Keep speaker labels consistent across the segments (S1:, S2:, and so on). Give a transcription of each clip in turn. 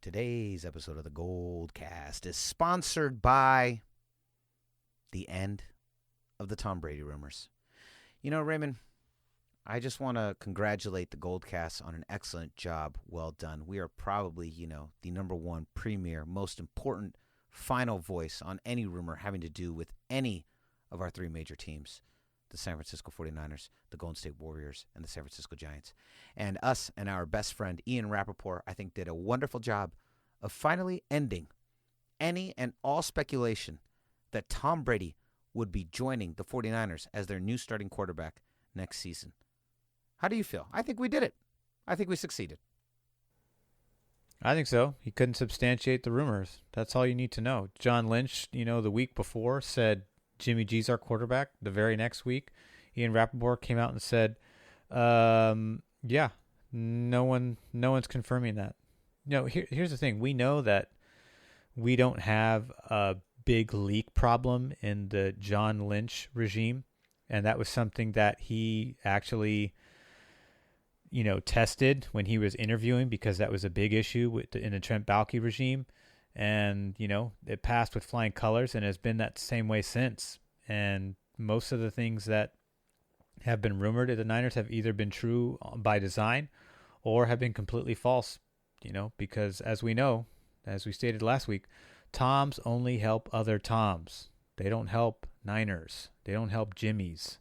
S1: Today's episode of the GoldCast is sponsored by the end of the Tom Brady rumors. You know, Raymond, I just want to congratulate the GoldCast on an excellent job. Well done. We are probably, the number one premier, most important final voice on any rumor having to do with any of our three major teams, the San Francisco 49ers, the Golden State Warriors, and the San Francisco Giants. And us and our best friend, Ian Rappaport, I think did a wonderful job of finally ending any and all speculation that Tom Brady would be joining the 49ers as their new starting quarterback next season. How do you feel? I think we did it. I think we succeeded.
S2: I think so. He couldn't substantiate the rumors. That's all you need to know. John Lynch, the week before said Jimmy G's our quarterback. The very next week, Ian Rappaport came out and said, yeah, no one's confirming that. Here's the thing. We know that we don't have a big leak problem in the John Lynch regime, and that was something that he actually tested when he was interviewing, because that was a big issue in the Trent Baalke regime. And, it passed with flying colors and has been that same way since. And most of the things that have been rumored at the Niners have either been true by design or have been completely false, because as we know, as we stated last week, Toms only help other Toms. They don't help Niners. They don't help Jimmies.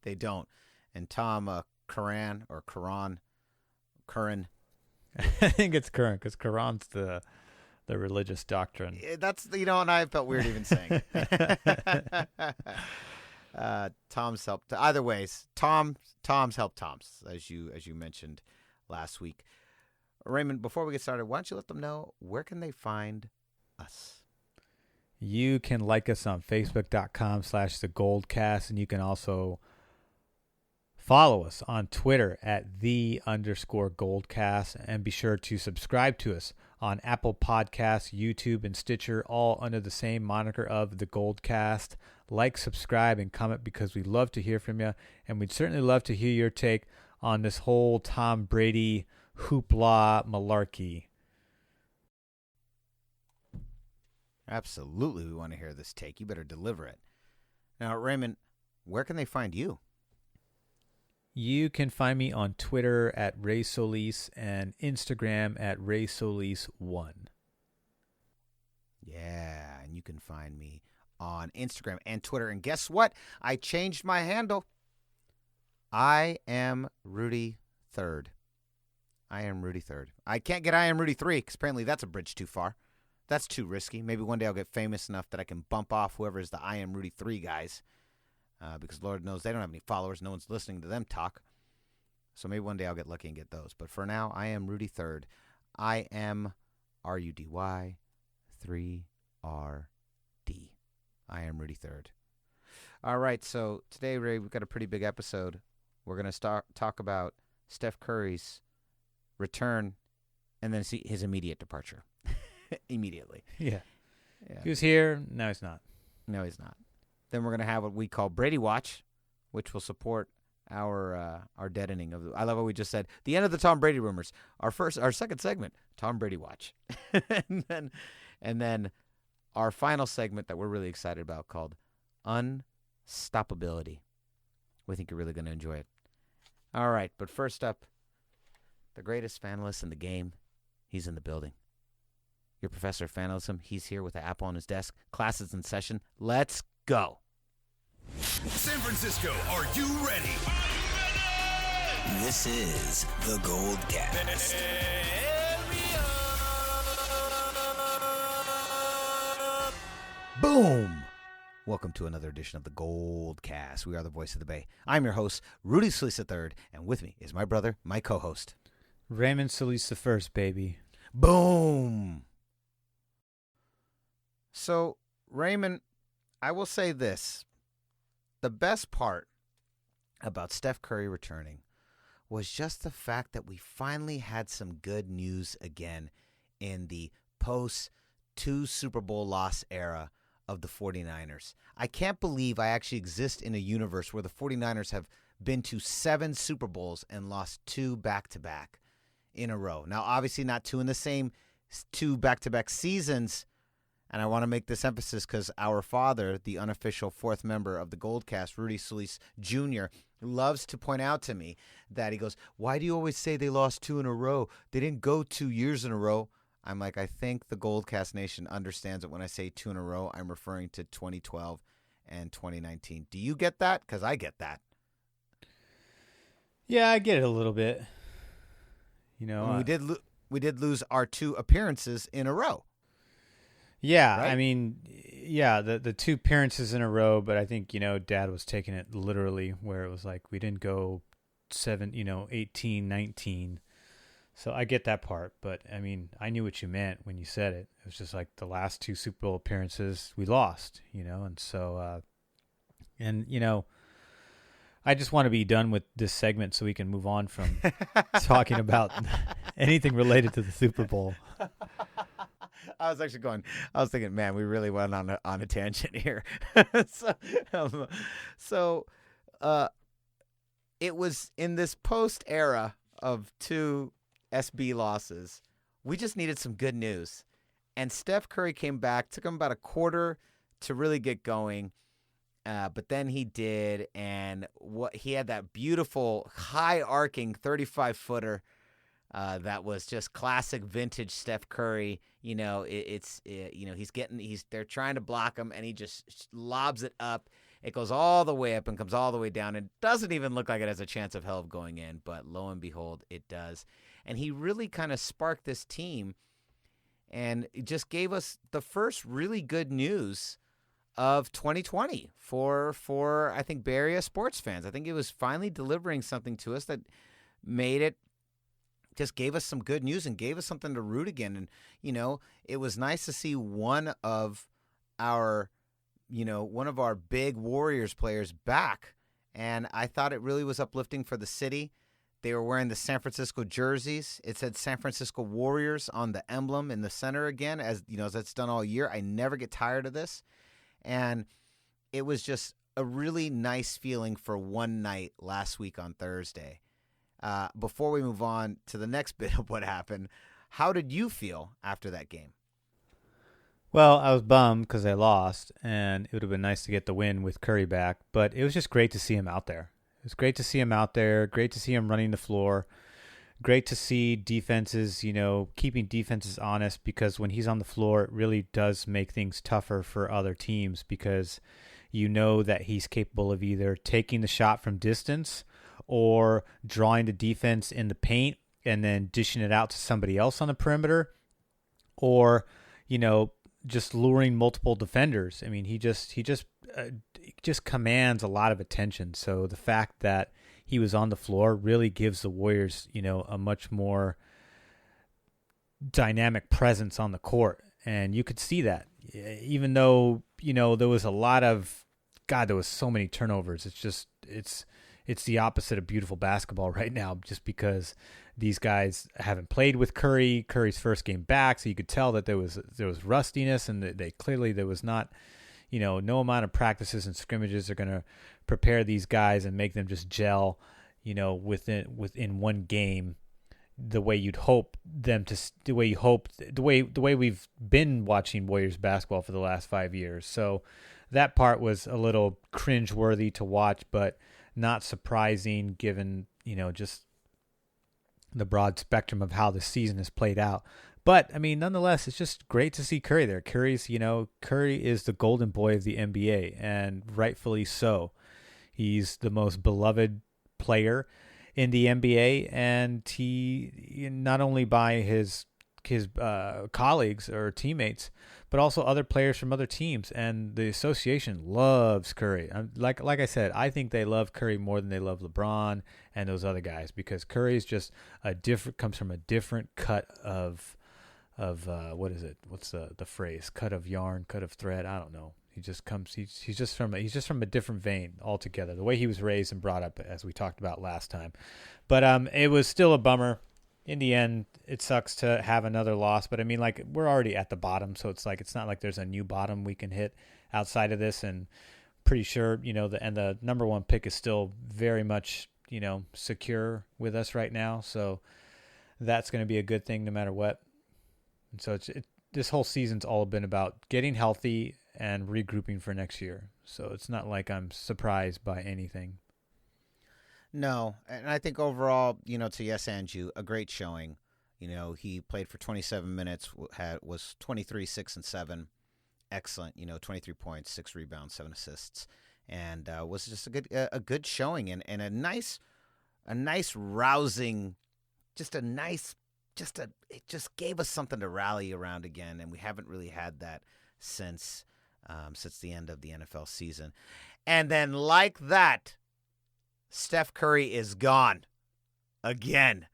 S1: They don't. And Tom Curran,
S2: I think it's Curran, because Quran's the religious doctrine.
S1: That's, and I felt weird even saying it. Tom's helped. Either ways, Tom's helped Toms, as you mentioned last week. Raymond, before we get started, why don't you let them know where can they find us?
S2: You can like us on Facebook.com/theGoldCast, and you can also follow us on Twitter at @the_GoldCast, and be sure to subscribe to us on Apple Podcasts, YouTube, and Stitcher, all under the same moniker of the GoldCast. Like, subscribe, and comment, because we'd love to hear from you, and we'd certainly love to hear your take on this whole Tom Brady hoopla malarkey.
S1: Absolutely, we want to hear this take. You better deliver it. Now, Raymond, where can they find you?
S2: You can find me on Twitter at Ray Solis and Instagram at Ray Solis1.
S1: Yeah, and you can find me on Instagram and Twitter. And guess what? I changed my handle. I am Rudy Third. I am Rudy Third. I can't get I am Rudy 3, because apparently that's a bridge too far. That's too risky. Maybe one day I'll get famous enough that I can bump off whoever is the I am Rudy 3 guys. Because Lord knows they don't have any followers. No one's listening to them talk. So maybe one day I'll get lucky and get those. But for now, I am Rudy Third. I am RUDY 3RD. I am Rudy Third. All right, so today, Ray, we've got a pretty big episode. We're going to talk about Steph Curry's return and then see his immediate departure. Immediately.
S2: Yeah. He was here. Now he's not.
S1: No, he's not. Then we're going to have what we call Brady Watch, which will support our deadening of. I love what we just said. The end of the Tom Brady rumors. Our second segment, Tom Brady Watch, and then our final segment that we're really excited about, called Unstoppability. We think you're really going to enjoy it. All right, but first up, the greatest fanalist in the game. He's in the building. Your professor of fanalism. He's here with the app on his desk. Class is in session. Let's go.
S3: San Francisco, are you ready? This is the GoldCast.
S1: Boom! Welcome to another edition of the GoldCast. We are the voice of the Bay. I'm your host, Rudy Solis III, and with me is my brother, my co-host,
S2: Raymond Solis the First, baby.
S1: Boom! So, Raymond, I will say this. The best part about Steph Curry returning was just the fact that we finally had some good news again in the post-2 Super Bowl loss era of the 49ers. I can't believe I actually exist in a universe where the 49ers have been to 7 Super Bowls and lost 2 back-to-back in a row. Now, obviously not two in the same 2 back-to-back seasons, and I want to make this emphasis because our father, the unofficial 4th member of the GoldCast, Rudy Solis Jr., loves to point out to me that he goes, why do you always say they lost 2 in a row? They didn't go 2 years in a row. I'm like, I think the GoldCast Nation understands that when I say 2 in a row, I'm referring to 2012 and 2019. Do you get that? Because I get that.
S2: Yeah, I get it a little bit. You know,
S1: we did lose our 2 appearances in a row.
S2: Yeah,
S1: right?
S2: I mean, yeah, the 2 appearances in a row, but I think, Dad was taking it literally where it was like we didn't go 18, 19. So I get that part, but I mean, I knew what you meant when you said it. It was just like the last 2 Super Bowl appearances we lost, and so, I just want to be done with this segment so we can move on from talking about anything related to the Super Bowl.
S1: I was thinking, man, we really went on a tangent here. so, it was in this post era of 2 SB losses, we just needed some good news. And Steph Curry came back, took him about a quarter to really get going. But then he did, and he had that beautiful high arcing 35-footer that was just classic vintage Steph Curry. They're trying to block him, and he just lobs it up. It goes all the way up and comes all the way down. It doesn't even look like it has a chance of hell of going in, but lo and behold, it does. And he really kind of sparked this team, and it just gave us the first really good news of 2020 for I think Bay Area sports fans. I think it was finally delivering something to us that made it, just gave us some good news and gave us something to root again. And it was nice to see one of our big Warriors players back, and I thought it really was uplifting for the city. They were wearing the San Francisco jerseys. It said San Francisco Warriors on the emblem in the center again, as it's done all year. I never get tired of this. And it was just a really nice feeling for one night last week on Thursday. Before we move on to the next bit of what happened, how did you feel after that game?
S2: Well, I was bummed because I lost, and it would have been nice to get the win with Curry back. But it was just great to see him out there. It was great to see him out there, great to see him running the floor, great to see defenses, keeping defenses honest, because when he's on the floor, it really does make things tougher for other teams because that he's capable of either taking the shot from distance or drawing the defense in the paint and then dishing it out to somebody else on the perimeter, or, just luring multiple defenders. I mean, he just commands a lot of attention. So the fact that he was on the floor really gives the Warriors, a much more dynamic presence on the court. And you could see that, even though, there was a lot of, there was so many turnovers. It's the opposite of beautiful basketball right now, just because these guys haven't played with Curry. Curry's first game back, so you could tell that there was rustiness, and there was not, no amount of practices and scrimmages are going to prepare these guys and make them just gel, within one game, the way you'd hope them to, the way we've been watching Warriors basketball for the last 5 years. So that part was a little cringeworthy to watch, but not surprising given, just the broad spectrum of how the season has played out. But, I mean, nonetheless, it's just great to see Curry there. Curry is the golden boy of the NBA, and rightfully so. He's the most beloved player in the NBA, and he, not only by his colleagues or teammates, but also other players from other teams, and the association loves Curry. Like I said, I think they love Curry more than they love LeBron and those other guys, because Curry is just comes from a different cut of what is it? What's the phrase? Cut of yarn, cut of thread. I don't know. He just comes. He's just from a different vein altogether. The way he was raised and brought up, as we talked about last time. But it was still a bummer. In the end, it sucks to have another loss. But I mean, like, we're already at the bottom, so it's not like there's a new bottom we can hit outside of this. And pretty sure, the number one pick is still very much, secure with us right now. So that's going to be a good thing no matter what. And so this whole season's all been about getting healthy and regrouping for next year. So it's not like I'm surprised by anything.
S1: No, and I think overall, to yes and you, a great showing. He played for 27 minutes, was 23, 6, and 7. Excellent, 23 points, 6 rebounds, 7 assists, and was just a good showing and a nice rousing, it just gave us something to rally around again, and we haven't really had that since the end of the NFL season. And then like that, Steph Curry is gone again.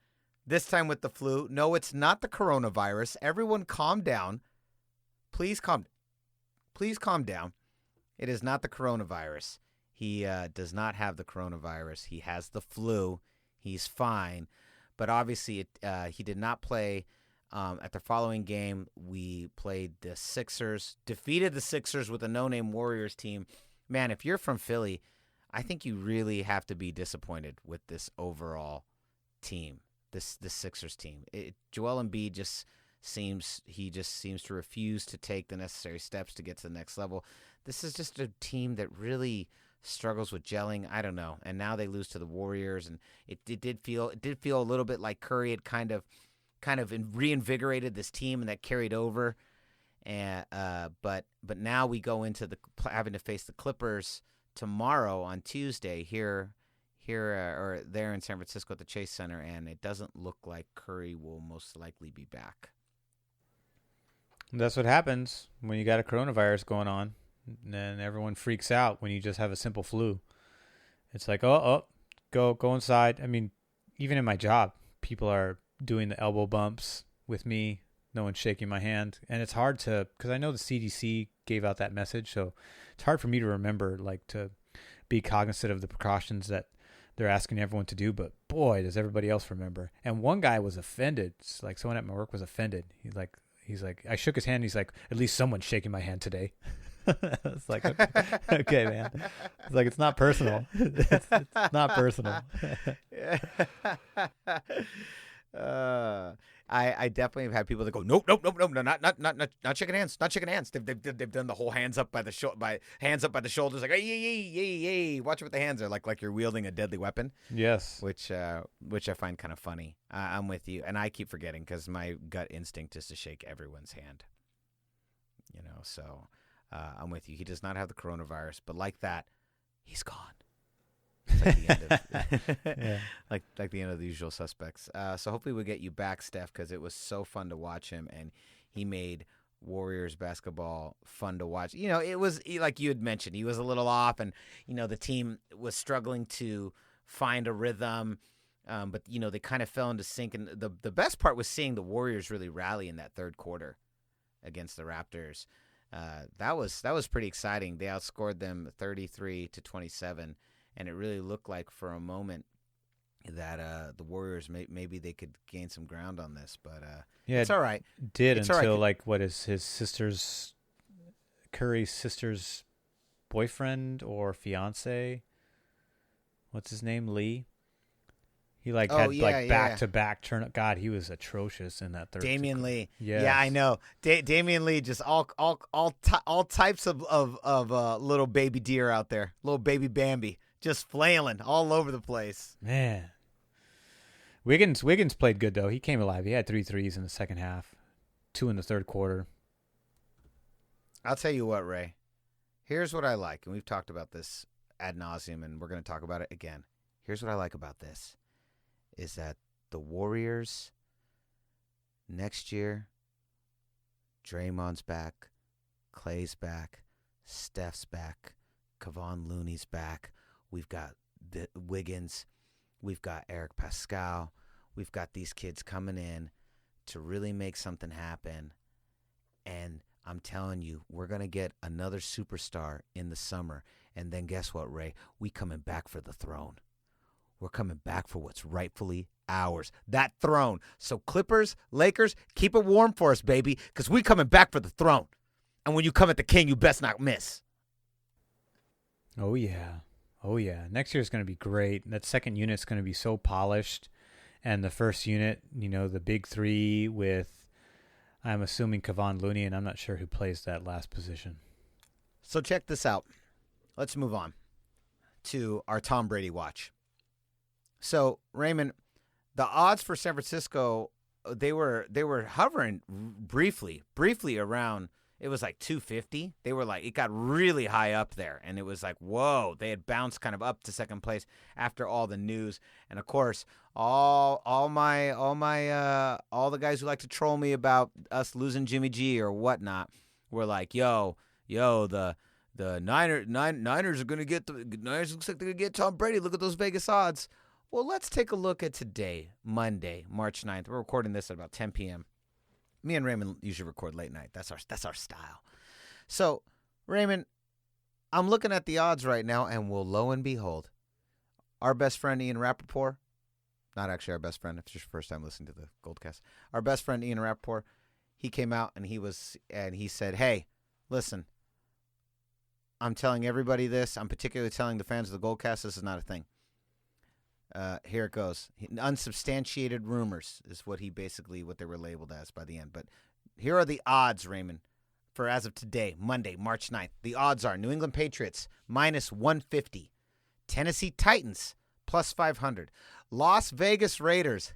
S1: This time with the flu. No, it's not the coronavirus. Everyone calm down. Please calm down. It is not the coronavirus. He does not have the coronavirus. He has the flu. He's fine. But obviously, he did not play at the following game. We played the Sixers, defeated the Sixers with a no-name Warriors team. Man, if you're from Philly, I think you really have to be disappointed with this overall team, this Sixers team. Joel Embiid just seems to refuse to take the necessary steps to get to the next level. This is just a team that really struggles with gelling. I don't know. And now they lose to the Warriors, and it did feel a little bit like Curry had kind of reinvigorated this team, and that carried over. And but now we go into having to face the Clippers tomorrow on Tuesday here or there in San Francisco at the Chase Center, and it doesn't look like Curry will most likely be back.
S2: That's what happens when you got a coronavirus going on, and everyone freaks out when you just have a simple flu. It's like, go inside. I mean, even in my job, people are doing the elbow bumps with me. No one's shaking my hand, and it's hard because I know the CDC gave out that message, so it's hard for me to remember, to be cognizant of the precautions that they're asking everyone to do. But boy, does everybody else remember. And one guy was offended. It's like someone at my work was offended. He's like, I shook his hand. And he's like, at least someone's shaking my hand today. It's like, okay, man. It's like, it's not personal. It's not personal.
S1: I definitely have had people that go, nope, not shaking hands, not shaking hands. They've done the whole hands up by the shoulders, like, hey, watch what the hands are, like you're wielding a deadly weapon.
S2: Yes,
S1: which I find kind of funny. I'm with you, and I keep forgetting because my gut instinct is to shake everyone's hand. So I'm with you. He does not have the coronavirus, but like that, he's gone. It's like the end of, like the end of The Usual Suspects. So hopefully we'll get you back, Steph, because it was so fun to watch him, and he made Warriors basketball fun to watch. It was like you had mentioned, he was a little off, and the team was struggling to find a rhythm, but they kind of fell into sync. And the best part was seeing the Warriors really rally in that third quarter against the Raptors. That was pretty exciting. They outscored them 33-27. And it really looked like for a moment that the Warriors maybe they could gain some ground on this, but it's all right.
S2: It's until right. What is his sister's Curry's sister's boyfriend or fiance? What's his name? Lee. He had back to back turn. God, he was atrocious in that third.
S1: Damian Lee. Yes. Yeah, I know. Damian Lee, just all types of little baby deer out there, little baby Bambi. Just flailing all over the place.
S2: Man. Wiggins played good, though. He came alive. He had 3 threes in the second half, 2 in the third quarter.
S1: I'll tell you what, Ray. Here's what I like, and we've talked about this ad nauseum, and we're going to talk about it again. Here's what I like about this, is that the Warriors next year, Draymond's back, Clay's back, Steph's back, Kevon Looney's back. We've got the Wiggins. We've got Eric Pascal. We've got these kids coming in to really make something happen. And I'm telling you, we're going to get another superstar in the summer. And then guess what, Ray? We coming back for the throne. We're coming back for what's rightfully ours. That throne. So Clippers, Lakers, keep it warm for us, baby, because we coming back for the throne. And when you come at the king, you best not miss.
S2: Oh, yeah. Next year is going to be great. That second unit's going to be so polished, And the first unit, the big three with, I'm assuming Kevon Looney, and I'm not sure who plays that last position.
S1: So check this out. Let's move on to our Tom Brady watch. So, Raymond, the odds for San Francisco, they were hovering briefly around, it was like 250. They were like, it got really high up there, and it was like, whoa, they had bounced kind of up to second place after all the news. And of course, all the guys who like to troll me about us losing Jimmy G or whatnot were like, yo, the Niners are gonna get Niners looks like they're gonna get Tom Brady. Look at those Vegas odds. Well, let's take a look at today, Monday, March 9th. We're recording this at about 10 p.m. Me and Raymond usually record late night. That's our style. So, Raymond, I'm looking at the odds right now, and lo and behold, our best friend Ian Rappaport, not actually our best friend, if it's your first time listening to the GoldCast, our best friend Ian Rappaport, he came out and he said, hey, listen, I'm telling everybody this. I'm particularly telling the fans of the GoldCast this is not a thing. Here it goes. Unsubstantiated rumors is what they were labeled as by the end. But here are the odds, Raymond, for as of today, Monday, March 9th. The odds are New England Patriots minus 150, Tennessee Titans plus 500, Las Vegas Raiders.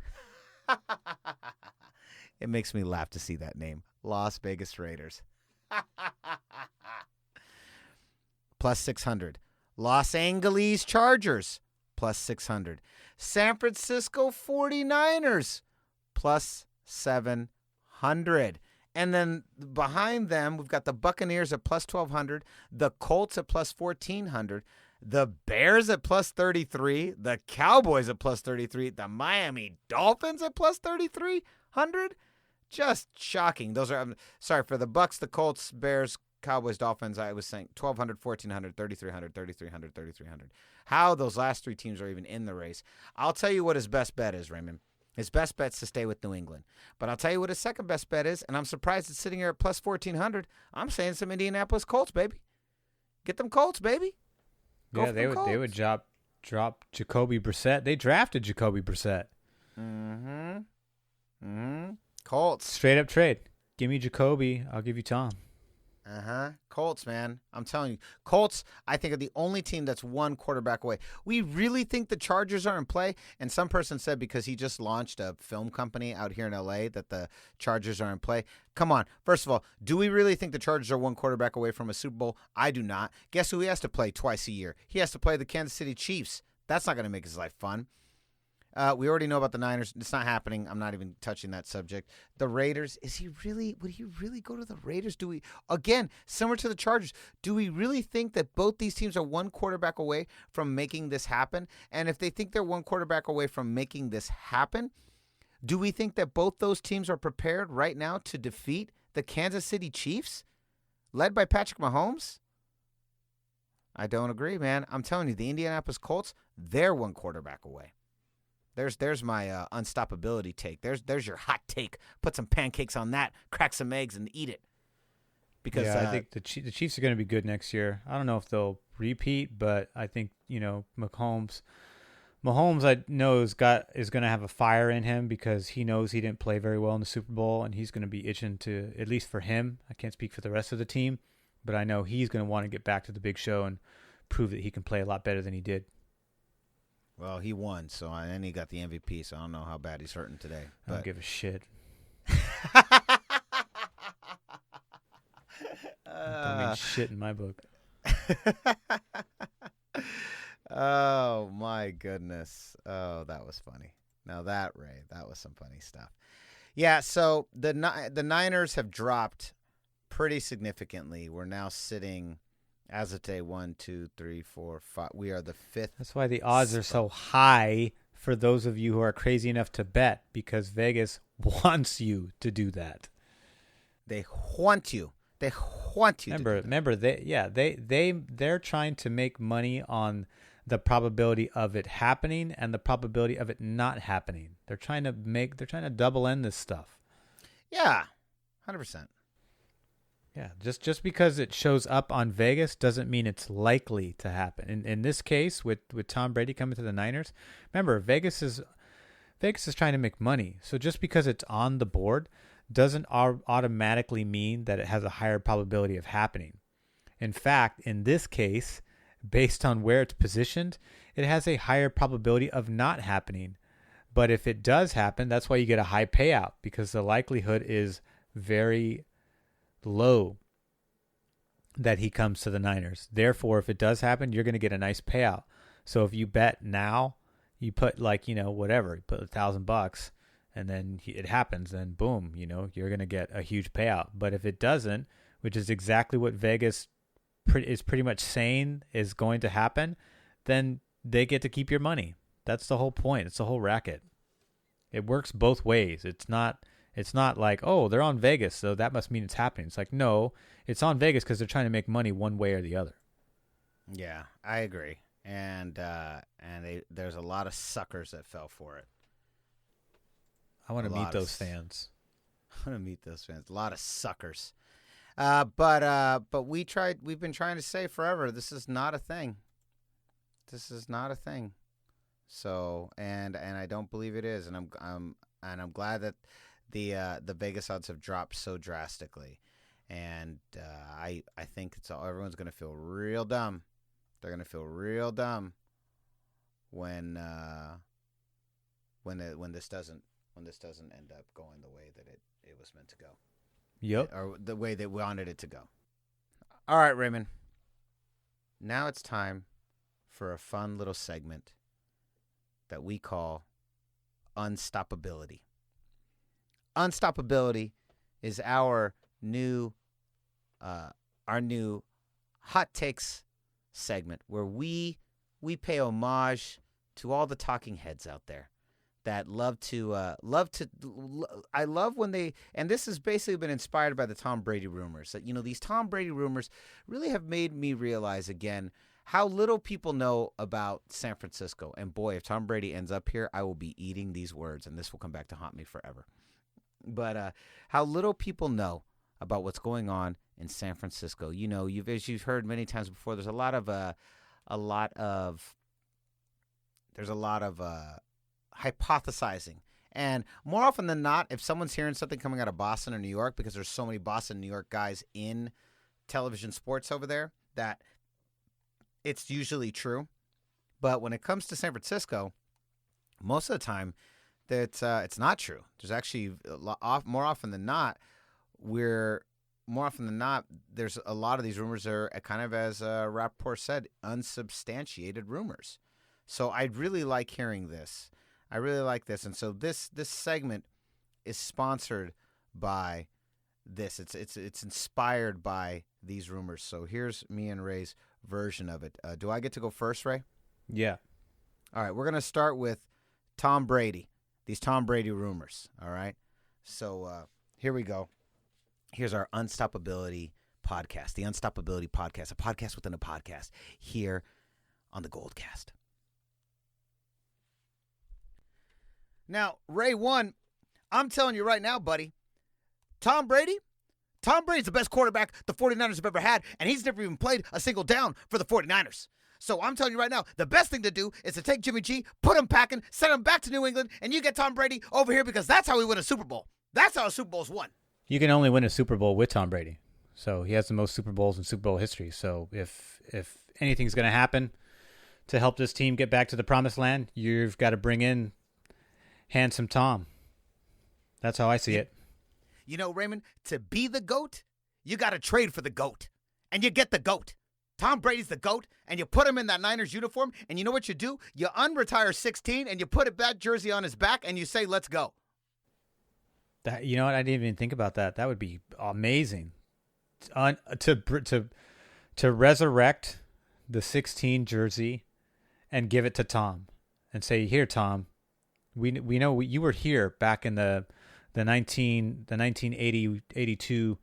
S1: It makes me laugh to see that name, Las Vegas Raiders. Plus 600. Los Angeles Chargers, plus 600. San Francisco 49ers, plus 700. And then behind them, we've got the Buccaneers at plus 1,200, the Colts at plus 1,400, the Bears at plus 33, the Cowboys at plus 33, the Miami Dolphins at plus 3,300. Just shocking. Those are, sorry, for the Bucks, the Colts, Bears, Cowboys, Dolphins, I was saying 1,200, 1,400, 3,300, 3,300, 3,300. How those last three teams are even in the race. I'll tell you what his best bet is, Raymond. His best bet's to stay with New England. But I'll tell you what his second best bet is, and I'm surprised it's sitting here at plus 1,400. I'm saying some Indianapolis Colts, baby. Get them Colts, baby.
S2: Yeah, they would drop Jacoby Brissett. They drafted Jacoby Brissett.
S1: Colts.
S2: Straight up trade. Give me Jacoby. I'll give you Tom.
S1: Colts, man. I'm telling you. Colts, I think, are the only team that's one quarterback away. We really think the Chargers are in play. And some person said because he just launched a film company out here in L.A. that the Chargers are in play. Come on. First of all, do we really think the Chargers are one quarterback away from a Super Bowl? I do not. Guess who he has to play twice a year? He has to play the Kansas City Chiefs. That's not going to make his life fun. We already know about the Niners. It's not happening. I'm not even touching that subject. The Raiders, would he really go to the Raiders? Do we, again, similar to the Chargers, do we really think that both these teams are one quarterback away from making this happen? And if they think they're one quarterback away from making this happen, do we think that both those teams are prepared right now to defeat the Kansas City Chiefs, led by Patrick Mahomes? I don't agree, man. I'm telling you, the Indianapolis Colts, they're one quarterback away. There's my unstoppability take. There's your hot take. Put some pancakes on that, crack some eggs, and eat it. Because
S2: I think the Chiefs are going to be good next year. I don't know if they'll repeat, but I think Mahomes I know is going to have a fire in him because he knows he didn't play very well in the Super Bowl, and he's going to be itching to, at least for him. I can't speak for the rest of the team, but I know he's going to want to get back to the big show and prove that he can play a lot better than he did.
S1: Well, he won, and he got the MVP, so I don't know how bad he's hurting today.
S2: I don't give a shit. Don't mean shit in my book.
S1: Oh, my goodness. Oh, that was funny. Now that, Ray, that was some funny stuff. Yeah, so the Niners have dropped pretty significantly. We're now sitting... As of today, 1, 2, 3, 4, 5. We are the fifth.
S2: That's why the odds are so high for those of you who are crazy enough to bet, because Vegas wants you to do that.
S1: They want you. They want you.
S2: Remember, they're trying to make money on the probability of it happening and the probability of it not happening. They're trying to double end this stuff.
S1: Yeah, 100%.
S2: Yeah, just because it shows up on Vegas doesn't mean it's likely to happen. In this case, with Tom Brady coming to the Niners, remember Vegas Vegas is trying to make money. So just because it's on the board doesn't automatically mean that it has a higher probability of happening. In fact, in this case, based on where it's positioned, it has a higher probability of not happening. But if it does happen, that's why you get a high payout, because the likelihood is very low that he comes to the Niners. Therefore, if it does happen, you're going to get a nice payout. So if you bet now, you put whatever, you put $1,000, and then it happens, then boom, you're going to get a huge payout. But if it doesn't, which is exactly what Vegas is pretty much saying is going to happen, then they get to keep your money. That's the whole point. It's the whole racket. It works both ways. It's not like, oh, they're on Vegas, so that must mean it's happening. It's like, no, it's on Vegas because they're trying to make money one way or the other.
S1: Yeah, I agree. And there's a lot of suckers that fell for it.
S2: I want to meet those fans.
S1: I want to meet those fans. A lot of suckers. But we've been trying to say forever, this is not a thing. This is not a thing. So, and I don't believe it is. And I'm glad that the Vegas odds have dropped so drastically. And I think everyone's going to feel real dumb. They're going to feel real dumb when this doesn't end up going the way that it was meant to go.
S2: Yep.
S1: Or the way that we wanted it to go. All right, Raymond. Now it's time for a fun little segment that we call Unstoppability. Unstoppability is our new hot takes segment where we pay homage to all the talking heads out there that I love when they, and this has basically been inspired by the Tom Brady rumors, that these Tom Brady rumors really have made me realize again how little people know about San Francisco. And boy, if Tom Brady ends up here, I will be eating these words, and this will come back to haunt me forever. But how little people know about what's going on in San Francisco. As you've heard many times before, there's a lot of hypothesizing. And more often than not, if someone's hearing something coming out of Boston or New York, because there's so many Boston, New York guys in television sports over there, that it's usually true. But when it comes to San Francisco, most of the time, it's not true. There's actually more often than not, there's a lot of these rumors are kind of, as Rappaport said, unsubstantiated rumors. So I really like hearing this. I really like this. And so this segment is sponsored by this. It's inspired by these rumors. So here's me and Ray's version of it. Do I get to go first, Ray?
S2: Yeah.
S1: All right. We're going to start with Tom Brady. These Tom Brady rumors. All right. So here we go. Here's our Unstoppability Podcast, the Unstoppability Podcast, a podcast within a podcast here on the GoldCast. Now, Ray 1, I'm telling you right now, buddy, Tom Brady's the best quarterback the 49ers have ever had, and he's never even played a single down for the 49ers. So I'm telling you right now, the best thing to do is to take Jimmy G, put him packing, send him back to New England, and you get Tom Brady over here, because that's how we win a Super Bowl. That's how a Super Bowl's won.
S2: You can only win a Super Bowl with Tom Brady. So he has the most Super Bowls in Super Bowl history. So if anything's going to happen to help this team get back to the promised land, you've got to bring in handsome Tom. That's how I see it.
S1: Raymond, to be the GOAT, you got to trade for the GOAT. And you get the GOAT. Tom Brady's the GOAT, and you put him in that Niners uniform, and you know what you do? You unretire 16, and you put that jersey on his back, and you say, let's go.
S2: You know what? I didn't even think about that. That would be amazing. To resurrect the 16 jersey and give it to Tom and say, here, Tom, we know you were here back in the 1980, 82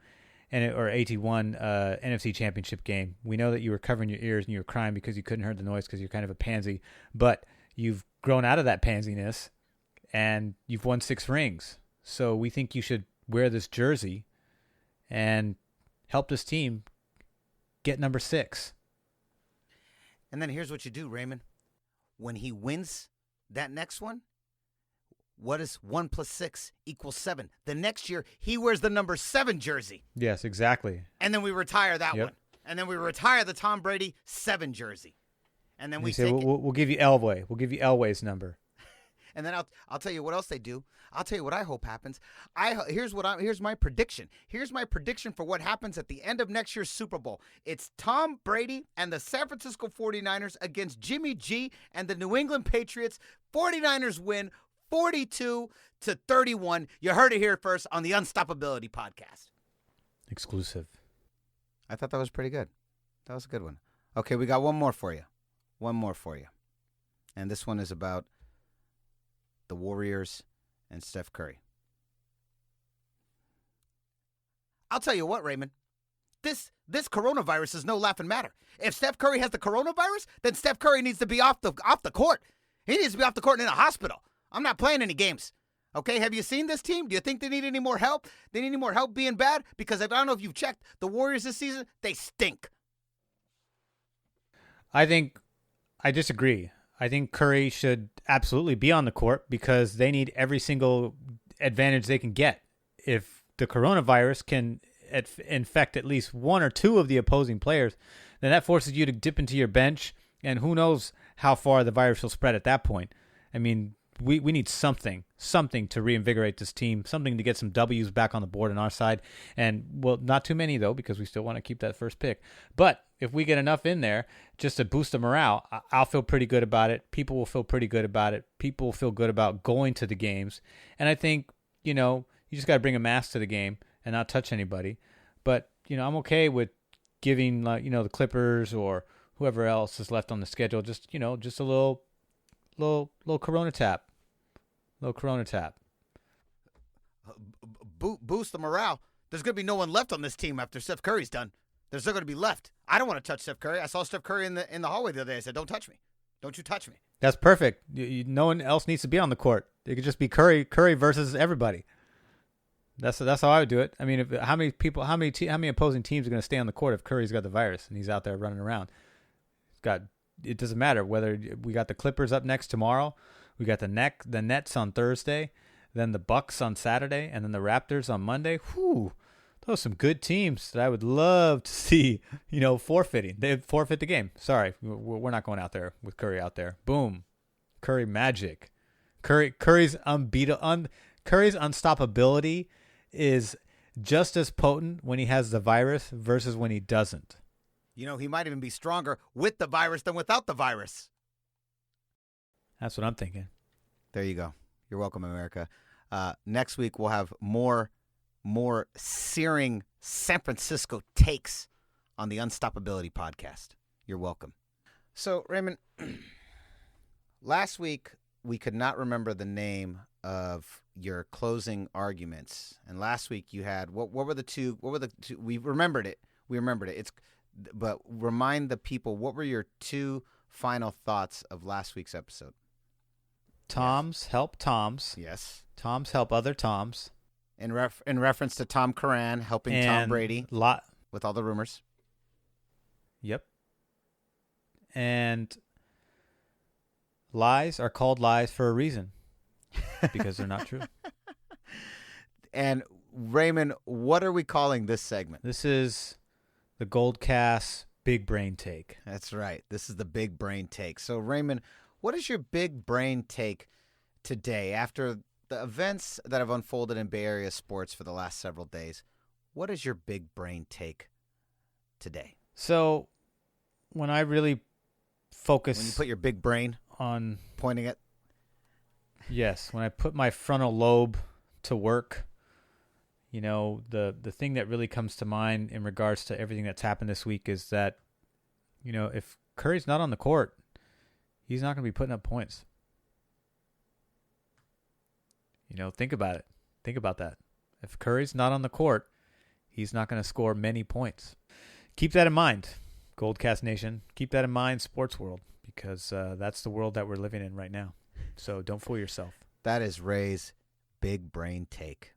S2: or 81 NFC Championship game. We know that you were covering your ears and you were crying because you couldn't hear the noise because you're kind of a pansy, but you've grown out of that pansiness and you've won 6 rings. So we think you should wear this jersey and help this team get number 6.
S1: And then here's what you do, Raymond. When he wins that next one, what is 1 + 6 = 7? The next year, he wears the number 7 jersey.
S2: Yes, exactly.
S1: And then we retire that
S2: Yep.
S1: one. And then we retire the Tom Brady 7 jersey. And then
S2: And
S1: we
S2: you say,
S1: take
S2: we'll give you Elway. We'll give you Elway's number.
S1: And then I'll tell you what else they do. I'll tell you what I hope happens. Here's my prediction. Here's my prediction for what happens at the end of next year's Super Bowl. It's Tom Brady and the San Francisco 49ers against Jimmy G and the New England Patriots. 49ers win 42-31. You heard it here first on the Unstoppability Podcast.
S2: Exclusive.
S1: I thought that was pretty good. That was a good one. Okay, we got one more for you. And this one is about the Warriors and Steph Curry. I'll tell you what, Raymond. This coronavirus is no laughing matter. If Steph Curry has the coronavirus, then Steph Curry needs to be off the court. He needs to be off the court and in a hospital. I'm not playing any games. Okay, have you seen this team? Do you think they need any more help? They need any more help being bad? Because I don't know if you've checked, the Warriors this season, they stink.
S2: I disagree. I think Curry should absolutely be on the court because they need every single advantage they can get. If the coronavirus can infect at least one or two of the opposing players, then that forces you to dip into your bench, and who knows how far the virus will spread at that point. I mean, we need something to reinvigorate this team, something to get some W's back on the board on our side. And, well, not too many, though, because we still want to keep that first pick. But if we get enough in there just to boost the morale, I'll feel pretty good about it. People will feel pretty good about it. People will feel good about going to the games. And I think, you just got to bring a mask to the game and not touch anybody. But, I'm okay with giving, the Clippers or whoever else is left on the schedule just a little Corona tap.
S1: Boost the morale. There's going to be no one left on this team after Steph Curry's done. There's still going to be left. I don't want to touch Steph Curry. I saw Steph Curry in the hallway the other day. I said, "Don't touch me. Don't you touch me."
S2: That's perfect. No one else needs to be on the court. It could just be Curry versus everybody. That's how I would do it. I mean, how many opposing teams are going to stay on the court if Curry's got the virus and he's out there running around? It doesn't matter whether we got the Clippers up next tomorrow, we got the Nets on Thursday, then the Bucks on Saturday, and then the Raptors on Monday. Whew, those are some good teams that I would love to see, forfeiting. They forfeit the game. Sorry, we're not going out there with Curry out there. Boom, Curry magic. Curry's unbeatable. Curry's unstoppability is just as potent when he has the virus versus when he doesn't.
S1: He might even be stronger with the virus than without the virus.
S2: That's what I'm thinking.
S1: There you go. You're welcome, America. Next week, we'll have more searing San Francisco takes on the Unstoppability Podcast. You're welcome. So, Raymond, last week, we could not remember the name of your closing arguments. And last week, you had, what were the two? We remembered it. But remind the people, what were your two final thoughts of last week's episode?
S2: Toms help Toms.
S1: Yes.
S2: Toms help other Toms.
S1: In reference to Tom Curran helping Tom Brady with all the rumors.
S2: Yep. And lies are called lies for a reason because they're not true.
S1: And Raymond, what are we calling this segment?
S2: This is the GoldCast Big Brain Take.
S1: That's right. This is the Big Brain Take. So, Raymond, what is your big brain take today after the events that have unfolded in Bay Area sports for the last several days? What is your big brain take today?
S2: So, when I really focus...
S1: When you put your big brain
S2: on...
S1: Pointing it?
S2: Yes. When I put my frontal lobe to work... the thing that really comes to mind in regards to everything that's happened this week is that, if Curry's not on the court, he's not going to be putting up points. Think about it. Think about that. If Curry's not on the court, he's not going to score many points. Keep that in mind, GoldCast Nation. Keep that in mind, sports world, because that's the world that we're living in right now. So don't fool yourself.
S1: That is Ray's Big Brain Take.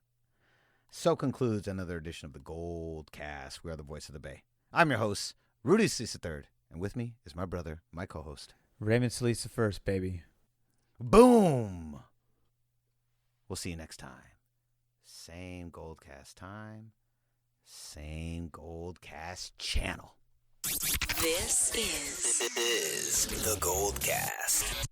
S1: So concludes another edition of the GoldCast. We are the voice of the Bay. I'm your host, Rudy Solis III, and with me is my brother, my co-host,
S2: Raymond Solis I, baby.
S1: Boom! We'll see you next time. Same GoldCast time, same GoldCast channel.
S4: This is
S3: the GoldCast.